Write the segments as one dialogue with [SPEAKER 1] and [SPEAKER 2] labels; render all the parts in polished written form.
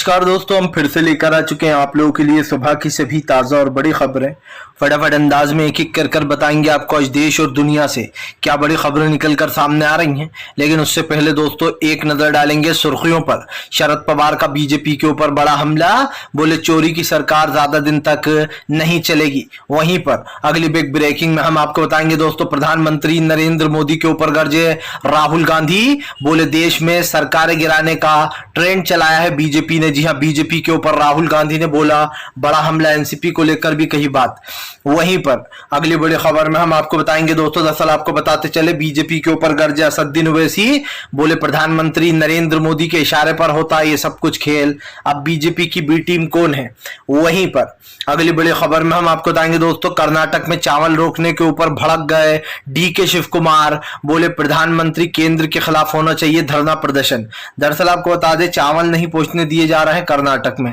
[SPEAKER 1] नमस्कार दोस्तों, हम फिर से लेकर आ चुके हैं आप लोगों के लिए सुबह की सभी ताज़ा और बड़ी खबरें। फटाफट अंदाज में एक एक कर बताएंगे आपको आज देश और दुनिया से क्या बड़ी खबरें निकल कर सामने आ रही हैं। लेकिन उससे पहले दोस्तों एक नजर डालेंगे सुर्खियों पर। शरद पवार का बीजेपी के ऊपर बड़ा हमला, बोले चोरी की सरकार ज्यादा दिन तक नहीं चलेगी। वहीं पर अगली बिग ब्रेकिंग में हम आपको बताएंगे दोस्तों, प्रधानमंत्री नरेंद्र मोदी के ऊपर गरजे राहुल गांधी, बोले देश में सरकारें गिराने का ट्रेंड चलाया है बीजेपी ने। जी हां, बीजेपी के ऊपर राहुल गांधी ने बोला बड़ा हमला, एनसीपी को लेकर भी कही बात। वहीं पर अगली बड़ी खबर में हम आपको बताएंगे दोस्तों, दरअसल आपको बताते चले बीजेपी के ऊपर गरजे असदुद्दीन ओवैसी, बोले प्रधानमंत्री नरेंद्र मोदी के इशारे पर होता है ये सब कुछ खेल, अब बीजेपी की बी टीम कौन है। वहीं पर अगली बड़ी खबर में हम आपको बताएंगे दोस्तों, कर्नाटक में चावल रोकने के ऊपर भड़क गए डीके शिव कुमार, बोले प्रधानमंत्री केंद्र के खिलाफ होना चाहिए धरना प्रदर्शन। दरअसल आपको बता दें चावल नहीं पहुंचने दिए जा रहे हैं कर्नाटक में।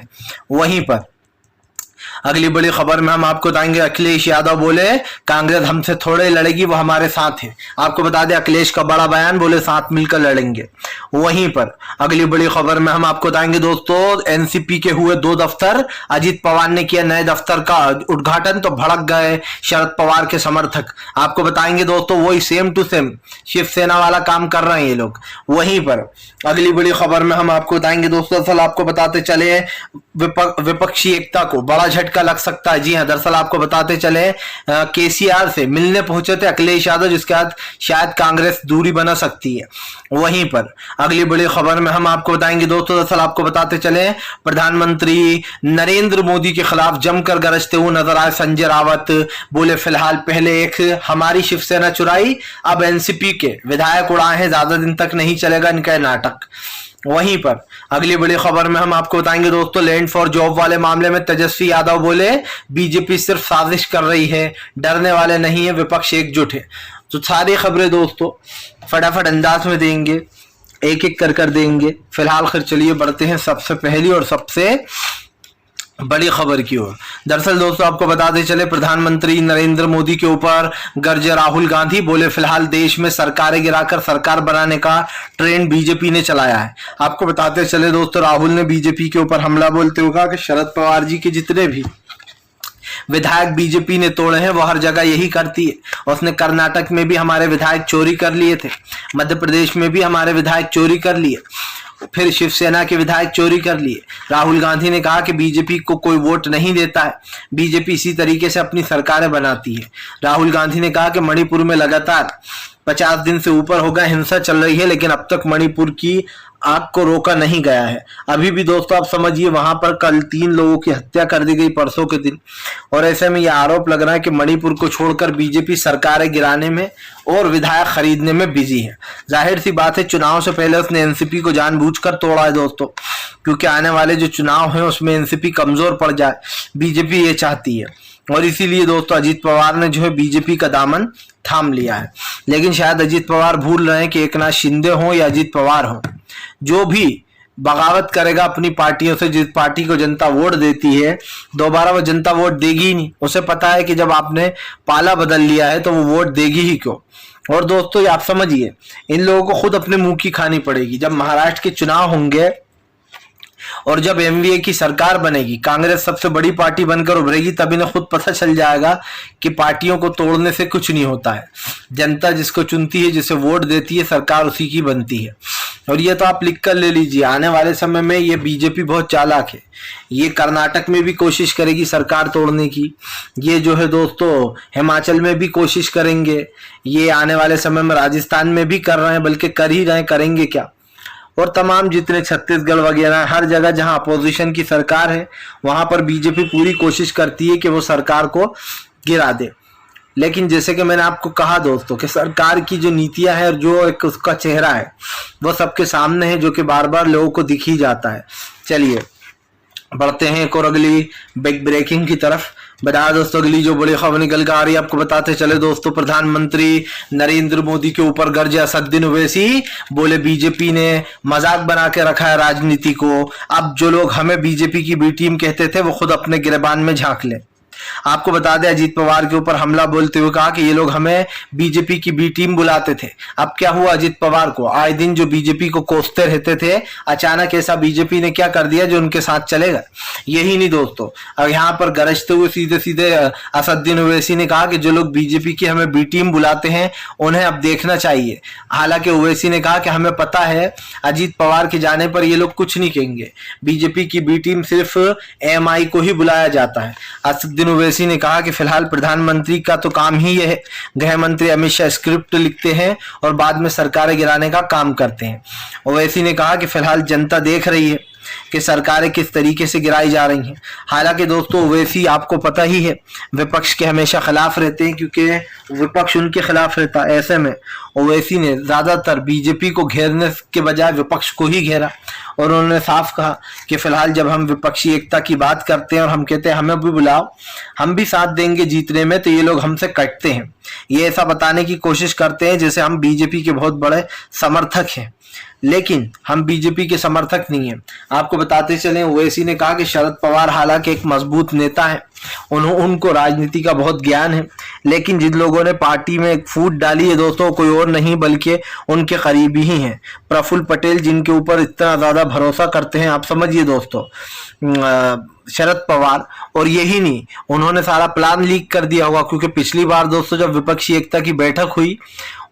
[SPEAKER 1] वहीं पर अगली बड़ी खबर में हम आपको बताएंगे, अखिलेश यादव बोले कांग्रेस हमसे थोड़े लड़ेगी, वो हमारे साथ है। आपको बता दें अखिलेश का बड़ा बयान, बोले साथ मिलकर लड़ेंगे। वहीं पर अगली बड़ी खबर में हम आपको बताएंगे दोस्तों, एनसीपी के हुए 2 दफ्तर, अजीत पवार ने किया नए दफ्तर का उद्घाटन तो भड़क गए शरद पवार के समर्थक। आपको बताएंगे दोस्तों वही सेम टू सेम शिवसेना वाला काम कर रहे हैं ये लोग। वहीं पर अगली बड़ी खबर में हम आपको बताएंगे दोस्तों, दरअसल आपको बताते चले विपक्षी एकता को बड़ा झटका लग सकता है। जी हां, दरअसल आपको बताते चले केसीआर से मिलने पहुंचे थे अखिलेश यादव, जिसके बाद शायद कांग्रेस दूरी बना सकती है। वहीं पर अगली बड़ी खबर में हम आपको बताएंगे दोस्तों, दरअसल आपको बताते चले प्रधानमंत्री नरेंद्र मोदी के खिलाफ जमकर गरजते हुए नजर आए संजय रावत, बोले फिलहाल पहले एक हमारी शिवसेना चुराई, अब एनसीपी के विधायक उड़ाए हैं, ज्यादा दिन तक नहीं चलेगा इनका नाटक। वहीं पर अगली बड़ी खबर में हम आपको बताएंगे दोस्तों, लैंड फॉर जॉब वाले मामले में तेजस्वी यादव बोले बीजेपी सिर्फ साजिश कर रही है, डरने वाले नहीं है, विपक्ष एकजुट है। तो सारी खबरें दोस्तों फटाफट अंदाज में देंगे, एक एक कर देंगे। फिलहाल खैर चलिए बढ़ते हैं सबसे पहली और सबसे बड़ी खबर की ओर। दरअसल दोस्तों आपको बताते चले प्रधानमंत्री नरेंद्र मोदी के ऊपर गरजे राहुल गांधी, बोले फिलहाल देश में सरकारें गिराकर सरकार बनाने का ट्रेंड बीजेपी ने चलाया है। आपको बताते चले दोस्तों, राहुल ने बीजेपी के ऊपर हमला बोलते हुए कहा कि शरद पवार जी के जितने भी विधायक बीजेपी ने तोड़े हैं वो हर जगह यही करती है। उसने कर्नाटक में भी हमारे विधायक चोरी कर लिए थे, मध्य प्रदेश में भी हमारे विधायक चोरी कर लिए, फिर शिवसेना के विधायक चोरी कर लिए। राहुल गांधी ने कहा कि बीजेपी को कोई वोट नहीं देता है, बीजेपी इसी तरीके से अपनी सरकारें बनाती है। राहुल गांधी ने कहा कि मणिपुर में लगातार 50 दिन से ऊपर हो गए हिंसा चल रही है, लेकिन अब तक मणिपुर की आग को रोका नहीं गया है। अभी भी दोस्तों आप समझिए वहां पर कल 3 लोगों की हत्या कर दी गई परसों के दिन, और ऐसे में यह आरोप लग रहा है कि मणिपुर को छोड़कर बीजेपी सरकारें गिराने में और विधायक खरीदने में बिजी है। जाहिर सी बात है चुनाव से पहले उसने एनसीपी को जानबूझकर तोड़ा है दोस्तों, क्योंकि आने वाले जो चुनाव है उसमें एनसीपी कमजोर पड़ जाए, बीजेपी ये चाहती है। और इसीलिए दोस्तों अजीत पवार ने जो है बीजेपी का दामन थाम लिया है। लेकिन शायद अजीत पवार भूल रहे हैं कि एकनाथ शिंदे हो या अजीत पवार हो, जो भी बगावत करेगा अपनी पार्टियों से, जिस पार्टी को जनता वोट देती है दोबारा वो जनता वोट देगी ही नहीं। उसे पता है कि जब आपने पाला बदल लिया है तो वो वोट देगी ही क्यों। और दोस्तों ये आप समझिए इन लोगों को खुद अपने मुंह की खानी पड़ेगी। जब महाराष्ट्र के चुनाव होंगे और जब एमवीए की सरकार बनेगी, कांग्रेस सबसे बड़ी पार्टी बनकर उभरेगी, तब इन्हें खुद पता चल जाएगा कि पार्टियों को तोड़ने से कुछ नहीं होता है। जनता जिसको चुनती है, जिसे वोट देती है, सरकार उसी की बनती है। और ये तो आप लिख कर ले लीजिए, आने वाले समय में ये बीजेपी बहुत चालाक है। ये कर्नाटक में भी कोशिश करेगी सरकार तोड़ने की, ये जो है दोस्तों हिमाचल में भी कोशिश करेंगे, ये आने वाले समय में राजस्थान में भी कर रहे हैं, बल्कि कर ही रहे हैं, करेंगे क्या। और तमाम जितने छत्तीसगढ़ वगैरह हर जगह जहां अपोजिशन की सरकार है वहां पर बीजेपी पूरी कोशिश करती है कि वो सरकार को गिरा दे। लेकिन जैसे कि मैंने आपको कहा दोस्तों कि सरकार की जो नीतियां है और जो एक उसका चेहरा है वो सबके सामने है, जो कि बार बार लोगों को दिख ही जाता है। चलिए बढ़ते हैं एक और अगली बिग ब्रेकिंग की तरफ। बता दोस्तों अगली जो बड़ी खबर निकल कर आ रही है, आपको बताते चले दोस्तों, प्रधानमंत्री नरेंद्र मोदी के ऊपर गरजे असदुद्दीन ओवैसी, बोले बीजेपी ने मजाक बना के रखा है राजनीति को, अब जो लोग हमें बीजेपी की बी टीम कहते थे वो खुद अपने गिरबान में झांक लें। आपको बता दें अजीत पवार के ऊपर हमला बोलते हुए कहा कि ये लोग हमें बीजेपी की बी टीम बुलाते थे। अब क्या हुआ अजीत पवार को, आए दिन जो बीजेपी को कोसते रहते थे, अचानक ऐसा बीजेपी ने क्या कर दिया जो उनके साथ चलेगा? यही नहीं दोस्तों, अब यहाँ पर गरजते हुए सीधे सीधे असदुद्दीन ओवैसी ने कहा कि जो लोग बीजेपी की हमें बी टीम बुलाते हैं उन्हें अब देखना चाहिए। हालांकि ओवैसी ने कहा कि हमें पता है अजीत पवार के जाने पर ये लोग कुछ नहीं कहेंगे, बीजेपी की बी टीम सिर्फ एएमआई को ही बुलाया जाता है। असदुद्दीन ओवैसी ने कहा कि फिलहाल प्रधानमंत्री का तो काम ही यह है, गृह मंत्री अमित शाह स्क्रिप्ट लिखते हैं और बाद में सरकारें गिराने का काम करते हैं। ओवैसी ने कहा कि फिलहाल जनता देख रही है कि सरकारें किस तरीके से गिराई जा रही हैं। हालांकि दोस्तों ओवैसी आपको पता ही है विपक्ष के हमेशा खिलाफ रहते हैं, क्योंकि विपक्ष उनके खिलाफ रहता है। ऐसे में ओवैसी ने ज्यादातर बीजेपी को घेरने के बजाय विपक्ष को ही घेरा और उन्होंने साफ कहा कि फिलहाल जब हम विपक्षी एकता की बात करते हैं और हम कहते हैं हमें भी बुलाओ, हम भी साथ देंगे जीतने में, तो ये लोग हमसे कटते हैं। ये ऐसा बताने की कोशिश करते हैं जैसे हम बीजेपी के बहुत बड़े समर्थक हैं, लेकिन हम बीजेपी के समर्थक नहीं हैं। आपको बताते चलें ओवैसी ने कहा कि शरद पवार हालांकि एक मजबूत नेता है, उनको राजनीति का बहुत ज्ञान है, लेकिन जिन लोगों ने पार्टी में एक फूट डाली है दोस्तों कोई और नहीं बल्कि उनके करीबी ही हैं, प्रफुल्ल पटेल, जिनके ऊपर इतना ज्यादा भरोसा करते हैं। आप समझिए दोस्तों शरद पवार, और यही नहीं उन्होंने सारा प्लान लीक कर दिया होगा, क्योंकि पिछली बार दोस्तों जब विपक्षी एकता की बैठक हुई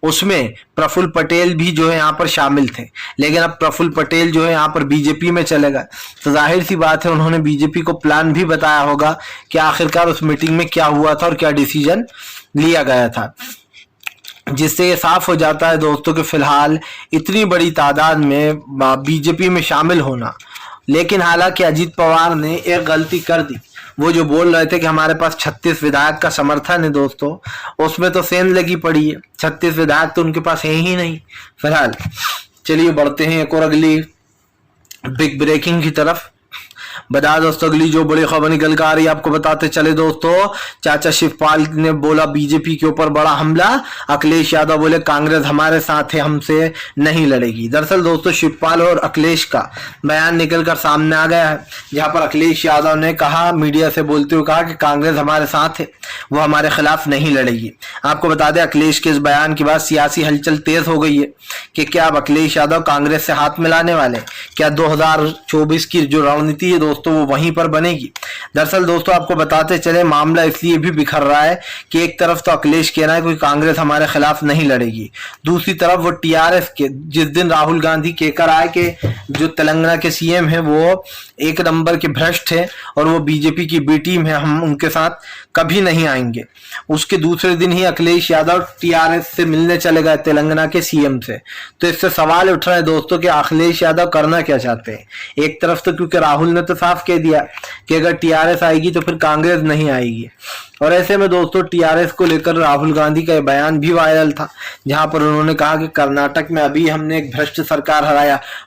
[SPEAKER 1] उसमें प्रफुल्ल पटेल भी जो है यहाँ पर शामिल थे, लेकिन अब प्रफुल्ल पटेल जो है यहाँ पर बीजेपी में चले गए, तो जाहिर सी बात है उन्होंने बीजेपी को प्लान भी बताया होगा कि आखिरकार उस मीटिंग में क्या हुआ था और क्या डिसीजन लिया गया था, जिससे ये साफ हो जाता है दोस्तों कि फिलहाल इतनी बड़ी तादाद में बीजेपी में शामिल होना। लेकिन हालांकि अजीत पवार ने एक गलती कर दी, वो जो बोल रहे थे कि हमारे पास 36 विधायक का समर्थन है दोस्तों, उसमें तो सेंध लगी पड़ी है, 36 विधायक तो उनके पास है ही नहीं। फिलहाल चलिए बढ़ते हैं एक और अगली बिग ब्रेकिंग की तरफ। बता दोस्तों अगली जो बड़ी खबर निकल कर आ रही है आपको बताते चले दोस्तों, चाचा शिवपाल ने बोला बीजेपी के ऊपर बड़ा हमला, अखिलेश यादव बोले कांग्रेस हमारे साथ है, हमसे नहीं लड़ेगी। दरअसल दोस्तों शिवपाल और अखिलेश का बयान निकलकर सामने आ गया है, जहां पर अखिलेश यादव ने कहा, मीडिया से बोलते हुए कहा कि कांग्रेस हमारे साथ है, वो हमारे खिलाफ नहीं लड़ेगी। आपको बता दें अखिलेश के इस बयान के बाद सियासी हलचल तेज हो गई है कि क्या अब अखिलेश यादव कांग्रेस से हाथ मिलाने वाले, क्या 2024 की जो रणनीति है दोस्तों वो वहीं पर बनेगी। दरअसल दोस्तों आपको बताते चले मामला इसलिए भी बिखर रहा है कि एक तरफ तो अखिलेश कह रहा है कि कांग्रेस हमारे खिलाफ नहीं लड़ेगी, दूसरी तरफ वो टीआरएस के जिस दिन राहुल गांधी कहकर आए कि जो तेलंगाना के सीएम है वो एक नंबर के भ्रष्ट है और वो बीजेपी की बी टीम है, हम उनके साथ कभी नहीं आएंगे, उसके दूसरे दिन ही अखिलेश यादव टीआरएस से मिलने चले गए तेलंगाना के सीएम से। तो इससे सवाल उठ रहा है दोस्तों कि अखिलेश यादव करना क्या चाहते हैं। एक तरफ तो क्योंकि राहुल ने तो साफ कह दिया कि अगर टीआरएस आएगी तो फिर कांग्रेस नहीं आएगी, और ऐसे में दोस्तों टीआरएस को लेकर राहुल गांधी का बयान भी वायरल था, जहां पर उन्होंने कहा कि कर्नाटक में अभी हमने एक भ्रष्ट सरकार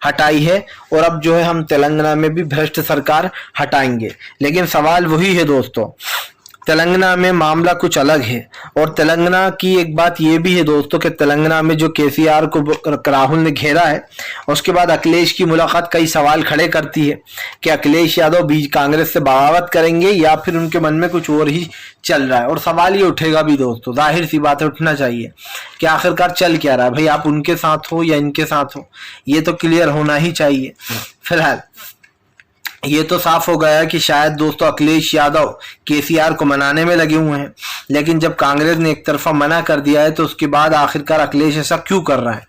[SPEAKER 1] हटाई है और अब जो है हम तेलंगाना में भी भ्रष्ट सरकार हटाएंगे। लेकिन सवाल वही है दोस्तों, तेलंगाना में मामला कुछ अलग है, और तेलंगाना की एक बात यह भी है दोस्तों कि तेलंगाना में जो केसीआर को राहुल ने घेरा है, उसके बाद अखिलेश की मुलाकात कई सवाल खड़े करती है कि अखिलेश यादव बीच कांग्रेस से बगावत करेंगे या फिर उनके मन में कुछ और ही चल रहा है। और सवाल ये उठेगा भी दोस्तों, जाहिर सी बात है उठना चाहिए कि आखिरकार चल क्या रहा है भाई, आप उनके साथ हो या इनके साथ हो, ये तो क्लियर होना ही चाहिए। फिलहाल ये तो साफ हो गया कि शायद दोस्तों अखिलेश यादव केसीआर को मनाने में लगे हुए हैं, लेकिन जब कांग्रेस ने एक तरफा मना कर दिया है तो उसके बाद आखिरकार अखिलेश ऐसा क्यों कर रहा है,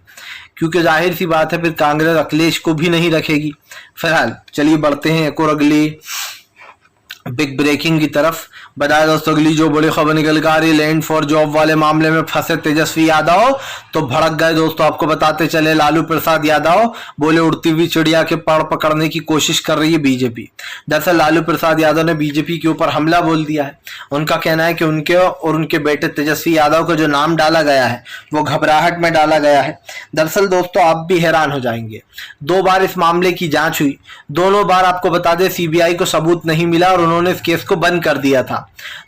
[SPEAKER 1] क्योंकि जाहिर सी बात है फिर कांग्रेस अखिलेश को भी नहीं रखेगी। फिलहाल चलिए बढ़ते हैं एक और अगली बिग ब्रेकिंग की तरफ। बताया दोस्तों अगली जो बड़ी खबर निकल कर आ रही है, लैंड फॉर जॉब वाले मामले में फंसे तेजस्वी यादव तो भड़क गए दोस्तों। आपको बताते चले लालू प्रसाद यादव बोले उड़ती हुई चिड़िया के पर पकड़ने की कोशिश कर रही है बीजेपी। दरअसल लालू प्रसाद यादव ने बीजेपी के ऊपर हमला बोल दिया है। उनका कहना है कि उनके और उनके बेटे तेजस्वी यादव का जो नाम डाला गया है वो घबराहट में डाला गया है। दरअसल दोस्तों आप भी हैरान हो जाएंगे, 2 बार इस मामले की जांच हुई, दोनों बार आपको बता दें सीबीआई को सबूत नहीं मिला और उन्होंने इस केस को बंद कर दिया था।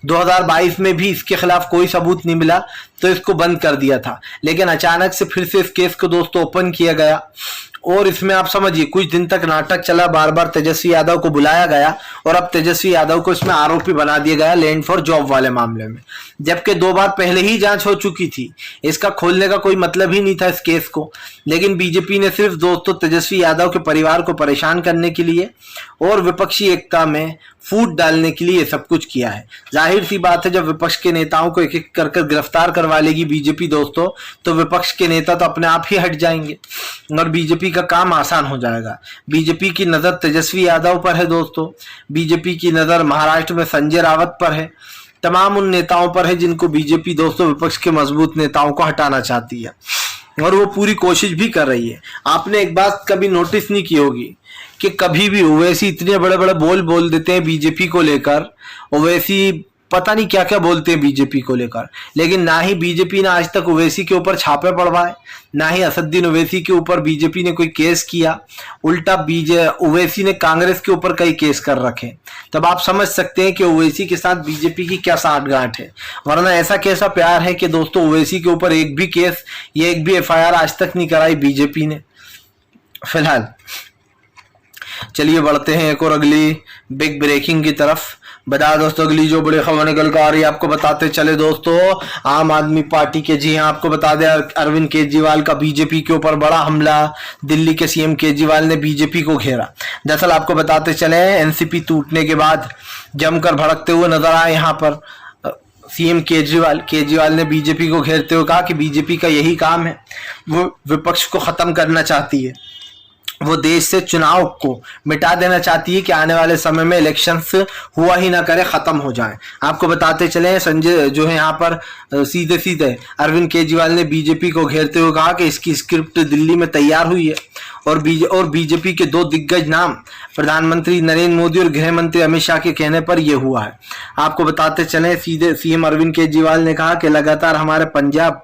[SPEAKER 1] 2022 में भी इसके खिलाफ कोई सबूत नहीं मिला तो इसको बंद कर दिया था, लेकिन अचानक से फिर से इस केस को दोस्तों ओपन किया गया और इसमें आप समझिए कुछ दिन तक नाटक चला, बार बार तेजस्वी यादव को बुलाया गया और अब तेजस्वी यादव को इसमें आरोपी बना दिया गया लैंड फॉर जॉब वाले मामले में, जबकि 2 बार पहले ही जांच हो चुकी थी। इसका खोलने का कोई मतलब ही नहीं था इस केस को, लेकिन बीजेपी ने सिर्फ दोस्तों तेजस्वी यादव के परिवार को परेशान करने के लिए और विपक्षी एकता में फूट डालने के लिए सब कुछ किया है। जाहिर सी बात है, जब विपक्ष के नेताओं को एक एक कर गिरफ्तार करवा लेगी बीजेपी दोस्तों, तो विपक्ष के नेता तो अपने आप ही हट जाएंगे और बीजेपी का काम आसान हो जाएगा। बीजेपी की नजर तेजस्वी यादव पर है दोस्तों, बीजेपी की नजर महाराष्ट्र में संजय रावत पर है, तमाम उन नेताओं पर है जिनको बीजेपी दोस्तों विपक्ष के मजबूत नेताओं को हटाना चाहती है और वो पूरी कोशिश भी कर रही है। आपने एक बात कभी नोटिस नहीं की होगी कि कभी भी ओवैसी इतने बड़े बड़े बोल देते हैं बीजेपी को लेकर, ओवैसी पता नहीं क्या क्या बोलते हैं बीजेपी को लेकर, लेकिन ना ही बीजेपी ने आज तक ओवैसी के ऊपर छापे पड़वाए, ना ही असदुद्दीन ओवैसी के ऊपर बीजेपी ने कोई केस किया। उल्टा ओवैसी ने कांग्रेस के ऊपर कई केस कर रखे। तब आप समझ सकते हैं कि ओवैसी के साथ बीजेपी की क्या साठगांठ है। वरना ऐसा कैसा प्यार है कि दोस्तों ओवैसी के ऊपर एक भी केस या एक भी एफआईआर आज तक नहीं कराई बीजेपी ने। फिलहाल चलिए बढ़ते हैं एक और अगली बिग ब्रेकिंग की तरफ। बता दोस्तों अगली जो बड़ी खबर निकल कर आ रही है आपको बताते चले दोस्तों, आम आदमी पार्टी के, जी हाँ आपको बता दें, अरविंद केजरीवाल का बीजेपी के ऊपर बड़ा हमला। दिल्ली के सीएम केजरीवाल ने बीजेपी को घेरा। दरअसल आपको बताते चले एनसीपी टूटने के बाद जमकर भड़कते हुए नजर आए यहाँ पर सीएम केजरीवाल ने बीजेपी को घेरते हुए कहा कि बीजेपी का यही काम है, वो विपक्ष को खत्म करना चाहती है, वो देश से चुनाव को मिटा देना चाहती है कि आने वाले समय में इलेक्शंस हुआ ही ना करे, खत्म हो जाए। आपको बताते चले संजय जो है यहाँ पर सीधे सीधे अरविंद केजरीवाल ने बीजेपी को घेरते हुए कहा कि इसकी स्क्रिप्ट दिल्ली में तैयार हुई है और बीजेपी के 2 दिग्गज नाम प्रधानमंत्री नरेंद्र मोदी और गृह मंत्री अमित शाह के कहने पर यह हुआ है। आपको बताते चले सीधे सीएम अरविंद केजरीवाल ने कहा कि लगातार हमारे पंजाब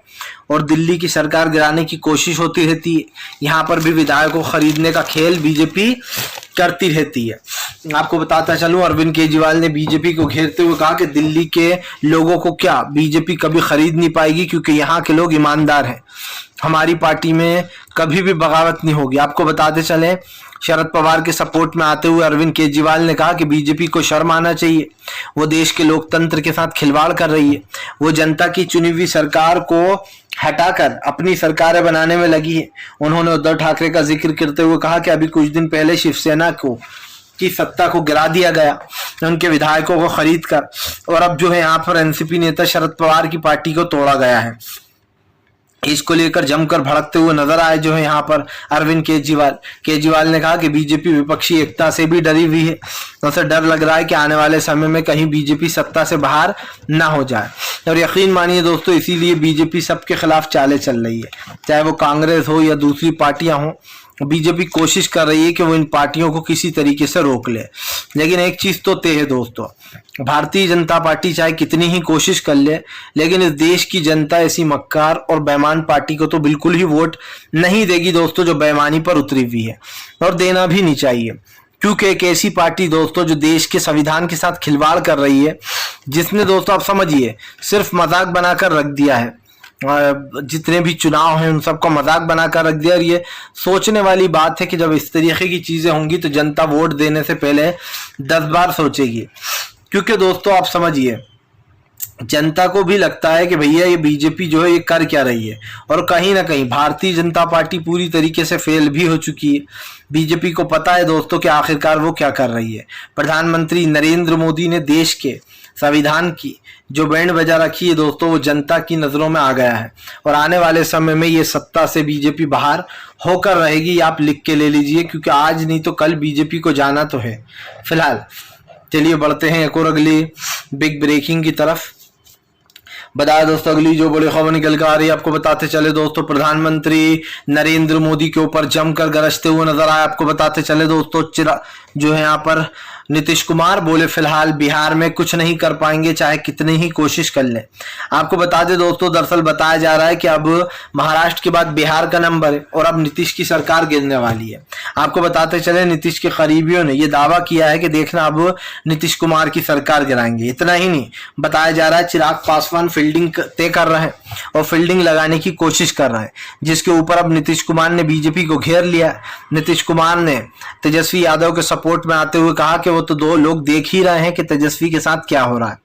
[SPEAKER 1] और दिल्ली की सरकार गिराने की कोशिश होती रहती है, यहाँ पर भी विधायकों को खरीदने का खेल बीजेपी करती रहती है। आपको बताता चलूं अरविंद केजरीवाल ने बीजेपी को घेरते हुए कहा कि दिल्ली के लोगों को क्या बीजेपी कभी खरीद नहीं पाएगी, क्योंकि यहाँ के लोग ईमानदार हैं, हमारी पार्टी में कभी भी बगावत नहीं होगी। आपको बताते चले शरद पवार के सपोर्ट में आते हुए अरविंद केजरीवाल ने कहा कि बीजेपी को शर्म आना चाहिए, वो देश के लोकतंत्र के साथ खिलवाड़ कर रही है, वो जनता की चुनी हुई सरकार को हटाकर अपनी सरकारें बनाने में लगी है। उन्होंने उद्धव ठाकरे का जिक्र करते हुए कहा कि अभी कुछ दिन पहले शिवसेना की सत्ता को गिरा दिया गया उनके विधायकों को खरीद कर, और अब जो है यहाँ पर एनसीपी नेता शरद पवार की पार्टी को तोड़ा गया है। इसको लेकर जमकर भड़कते हुए नजर आए जो है यहाँ पर अरविंद केजरीवाल ने कहा कि बीजेपी विपक्षी एकता से भी डरी हुई है, उसे डर लग रहा है कि आने वाले समय में कहीं बीजेपी सत्ता से बाहर ना हो जाए। और यकीन मानिए दोस्तों, इसीलिए बीजेपी सबके खिलाफ चालें चल रही है, चाहे वो कांग्रेस हो या दूसरी पार्टियां हो। बीजेपी कोशिश कर रही है कि वो इन पार्टियों को किसी तरीके से रोक ले, लेकिन एक चीज तो तय है दोस्तों, भारतीय जनता पार्टी चाहे कितनी ही कोशिश कर ले, लेकिन इस देश की जनता ऐसी मक्कार और बेईमान पार्टी को तो बिल्कुल ही वोट नहीं देगी दोस्तों, जो बेईमानी पर उतरी हुई है, और देना भी नहीं चाहिए। क्योंकि एक ऐसी पार्टी दोस्तों जो देश के संविधान के साथ खिलवाड़ कर रही है, जिसने दोस्तों आप समझिए सिर्फ मजाक बनाकर रख दिया है, जितने भी चुनाव हैं उन सबको मजाक बनाकर रख दिया। और ये सोचने वाली बात है कि जब इस तरीके की चीजें होंगी तो जनता वोट देने से पहले 10 बार सोचेगी। क्योंकि दोस्तों आप समझिए जनता को भी लगता है कि भैया ये बीजेपी जो है ये कर क्या रही है, और कहीं ना कहीं भारतीय जनता पार्टी पूरी तरीके से फेल भी हो चुकी है। बीजेपी को पता है दोस्तों कि आखिरकार वो क्या कर रही है। प्रधानमंत्री नरेंद्र मोदी ने देश के संविधान की जो बैंड बजा रखी है दोस्तों, वो जनता की नजरों में आ गया है, और आने वाले समय में ये सत्ता से बीजेपी बाहर होकर रहेगी। आप लिख के ले लीजिए, क्योंकि आज नहीं तो कल बीजेपी को जाना तो है। फिलहाल चलिए बढ़ते हैं एक और अगली बिग ब्रेकिंग की तरफ। बताया दोस्तों अगली जो बड़ी खबर निकल कर आ रही है आपको बताते चले दोस्तों, प्रधानमंत्री नरेंद्र मोदी के ऊपर जमकर गरजते हुए नजर आए। आपको बताते चले दोस्तों जो है यहाँ पर नीतीश कुमार बोले फिलहाल बिहार में कुछ नहीं कर पाएंगे चाहे कितनी ही कोशिश कर लें। आपको बता दें दोस्तों, दरअसल बताया जा रहा है कि अब महाराष्ट्र के बाद बिहार का नंबर है और अब नीतीश की सरकार गिरने वाली है। आपको बताते चले नीतीश के करीबियों ने यह दावा किया है कि देखना अब नीतीश कुमार की सरकार गिराएंगे। इतना ही नहीं, बताया जा रहा है चिराग पासवान फील्डिंग तय कर रहे हैं और फील्डिंग लगाने की कोशिश कर रहे हैं, जिसके ऊपर अब नीतीश कुमार ने बीजेपी को घेर लिया। नीतीश कुमार ने तेजस्वी यादव के सपोर्ट में आते हुए कहा कि वो तो दो लोग देख ही रहे हैं कि तेजस्वी के साथ क्या हो रहा है।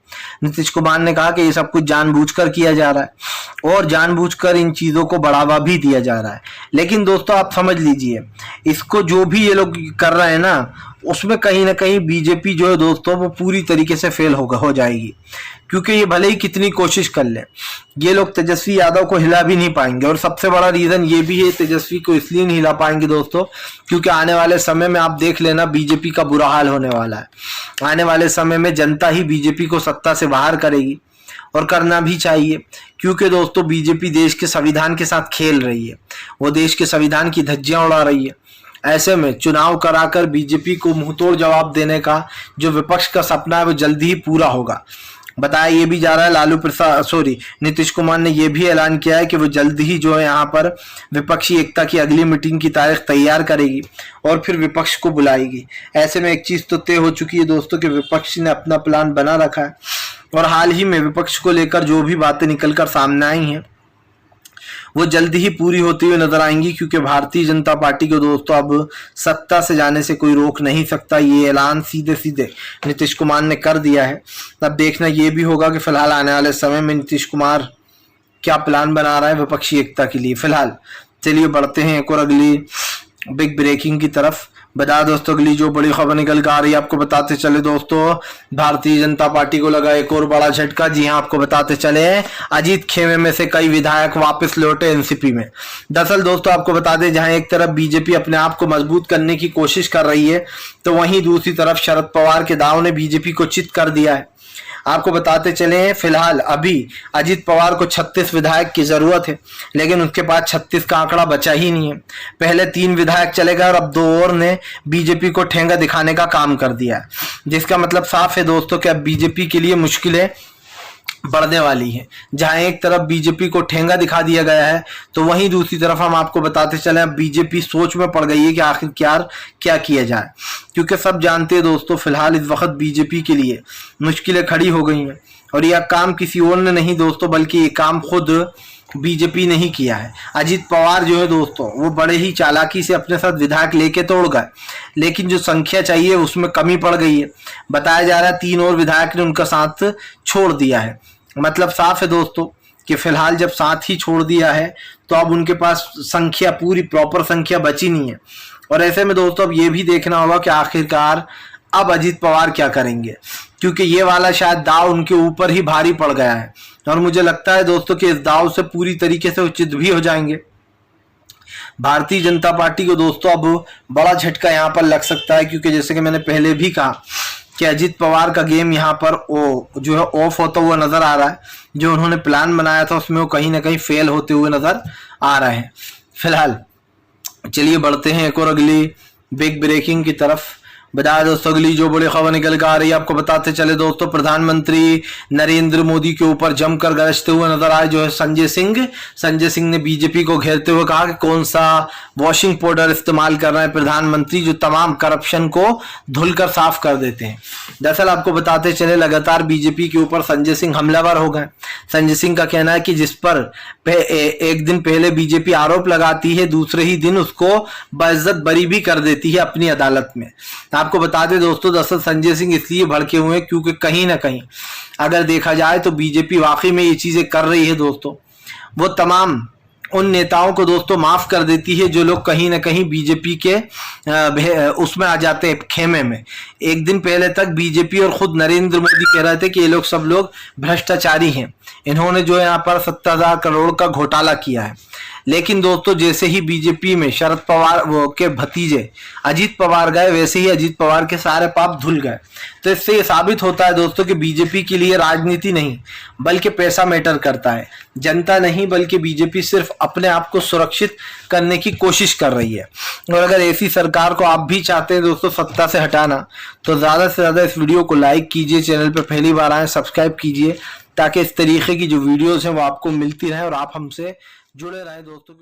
[SPEAKER 1] नीतीश कुमार ने कहा कि ये सब कुछ जानबूझकर किया जा रहा है और जानबूझकर इन चीजों को बढ़ावा भी दिया जा रहा है। लेकिन दोस्तों आप समझ लीजिए, इसको जो भी ये लोग कर रहे हैं ना, उसमें कहीं ना कहीं बीजेपी जो है दोस्तों वो पूरी तरीके से फेल हो जाएगी, क्योंकि ये भले ही कितनी कोशिश कर ले, ये लोग तेजस्वी यादव को हिला भी नहीं पाएंगे। और सबसे बड़ा रीजन ये भी है, तेजस्वी को इसलिए नहीं हिला पाएंगे दोस्तों क्योंकि आने वाले समय में आप देख लेना बीजेपी का बुरा हाल होने वाला है। आने वाले समय में जनता ही बीजेपी को सत्ता से बाहर करेगी और करना भी चाहिए, क्योंकि दोस्तों बीजेपी देश के संविधान के साथ खेल रही है, वो देश के संविधान की धज्जियां उड़ा रही है। ऐसे में चुनाव कराकर बीजेपी को मुंहतोड़ जवाब देने का जो विपक्ष का सपना है वो जल्दी ही पूरा होगा। बताया ये भी जा रहा है नीतीश कुमार ने यह भी ऐलान किया है कि वो जल्द ही जो है यहाँ पर विपक्षी एकता की अगली मीटिंग की तारीख तैयार करेगी और फिर विपक्ष को बुलाएगी। ऐसे में एक चीज तो तय हो चुकी है दोस्तों कि विपक्ष ने अपना प्लान बना रखा है और हाल ही में विपक्ष को लेकर जो भी बातें निकलकर सामने आई हैं वो जल्दी ही पूरी होती हुई नजर आएंगी, क्योंकि भारतीय जनता पार्टी को दोस्तों अब सत्ता से जाने से कोई रोक नहीं सकता। ये ऐलान सीधे सीधे नीतीश कुमार ने कर दिया है। अब देखना ये भी होगा कि फिलहाल आने वाले समय में नीतीश कुमार क्या प्लान बना रहा है विपक्षी एकता के लिए। फिलहाल चलिए बढ़ते हैं एक और अगली बिग ब्रेकिंग की तरफ। बता दोस्तों अगली जो बड़ी खबर निकल कर आ रही है, आपको बताते चले दोस्तों, भारतीय जनता पार्टी को लगा एक और बड़ा झटका। जी हां, आपको बताते चले अजीत खेमे में से कई विधायक वापस लौटे एनसीपी में। दरअसल दोस्तों आपको बता दें, जहां एक तरफ बीजेपी अपने आप को मजबूत करने की कोशिश कर रही है, तो वहीं दूसरी तरफ शरद पवार के दाव ने बीजेपी को चित कर दिया है। आपको बताते चले फिलहाल अभी अजीत पवार को 36 विधायक की जरूरत है, लेकिन उनके पास 36 का आंकड़ा बचा ही नहीं है। पहले 3 विधायक चले गए और अब 2 और ने बीजेपी को ठेंगा दिखाने का काम कर दिया है, जिसका मतलब साफ है दोस्तों कि अब बीजेपी के लिए मुश्किलें बढ़ने वाली है। जहां एक तरफ बीजेपी को ठेंगा दिखा दिया गया है, तो वहीं दूसरी तरफ हम आपको बताते चले बीजेपी सोच में पड़ गई है कि आखिर क्या किया जाए, क्योंकि सब जानते हैं दोस्तों फिलहाल इस वक्त बीजेपी के लिए मुश्किलें खड़ी हो गई हैं और यह काम किसी और ने नहीं दोस्तों, बल्कि ये काम खुद बीजेपी ने ही किया है। अजीत पवार जो है दोस्तों वो बड़े ही चालाकी से अपने साथ विधायक लेके तोड़ गए, लेकिन जो संख्या चाहिए उसमें कमी पड़ गई है। बताया जा रहा है 3 और विधायक ने उनका साथ छोड़ दिया है। मतलब साफ है दोस्तों कि फिलहाल जब साथ ही छोड़ दिया है तो अब उनके पास संख्या पूरी प्रॉपर संख्या बची नहीं है। और ऐसे में दोस्तों अब ये भी देखना होगा कि आखिरकार अब अजीत पवार क्या करेंगे, क्योंकि ये वाला शायद दाव उनके ऊपर ही भारी पड़ गया है और मुझे लगता है दोस्तों कि इस दाव से पूरी तरीके से उचित भी हो जाएंगे। भारतीय जनता पार्टी को दोस्तों अब बड़ा झटका यहाँ पर लग सकता है, क्योंकि जैसे कि मैंने पहले भी कहा कि अजीत पवार का गेम यहाँ पर जो है ऑफ होता हुआ नजर आ रहा है। जो उन्होंने प्लान बनाया था उसमें वो कहीं ना कहीं फेल होते हुए नजर आ रहे हैं। फिलहाल चलिए बढ़ते हैं एक और अगली बिग ब्रेकिंग की तरफ। बता दोस्तों अगली जो बड़ी खबर निकल कर आ रही है, आपको बताते चले दोस्तों, प्रधानमंत्री नरेंद्र मोदी के ऊपर जमकर गरजते हुए नजर आए जो है संजय सिंह ने बीजेपी को घेरते हुए कहा कि कौन सा वॉशिंग पाउडर इस्तेमाल कर रहे हैं प्रधानमंत्री जो तमाम करप्शन को धुलकर साफ कर देते हैं। दरअसल आपको बताते चले लगातार बीजेपी के ऊपर संजय सिंह हमलावर हो गए। संजय सिंह का कहना है कि जिस पर एक दिन पहले बीजेपी आरोप लगाती है, दूसरे ही दिन उसको बेइज्जत बरी भी कर देती है अपनी अदालत में। आपको बता दें दोस्तों, दरअसल संजय सिंह इसलिए भड़के हुए हैं क्योंकि कहीं ना कहीं अगर देखा जाए तो बीजेपी वाकई में ये चीजें कर रही है दोस्तों, वो तमाम उन नेताओं को दोस्तों माफ कर देती है जो लोग कहीं ना कहीं बीजेपी के उसमें आ जाते हैं खेमे में। एक दिन पहले तक बीजेपी और खुद नरेंद्र मोदी कह रहे थे कि ये लोग सब लोग भ्रष्टाचारी हैं, इन्होंने जो यहाँ पर 70,000 करोड़ का घोटाला किया है। लेकिन दोस्तों जैसे ही बीजेपी में शरद पवार वो के भतीजे अजीत पवार गए, वैसे ही अजीत पवार के सारे पाप धुल गए। तो इससे ये साबित होता है दोस्तों कि बीजेपी के लिए राजनीति नहीं बल्कि पैसा मैटर करता है, जनता नहीं बल्कि बीजेपी सिर्फ अपने आप को सुरक्षित करने की कोशिश कर रही है। और अगर ऐसी सरकार को आप भी चाहते हैं दोस्तों सत्ता से हटाना, तो ज्यादा से ज्यादा इस वीडियो को लाइक कीजिए, चैनल पर पहली बार आए सब्सक्राइब कीजिए, ताकि इस तरीके की जो वीडियोस हैं वो आपको मिलती रहे और आप हमसे जुड़े रहें दोस्तों।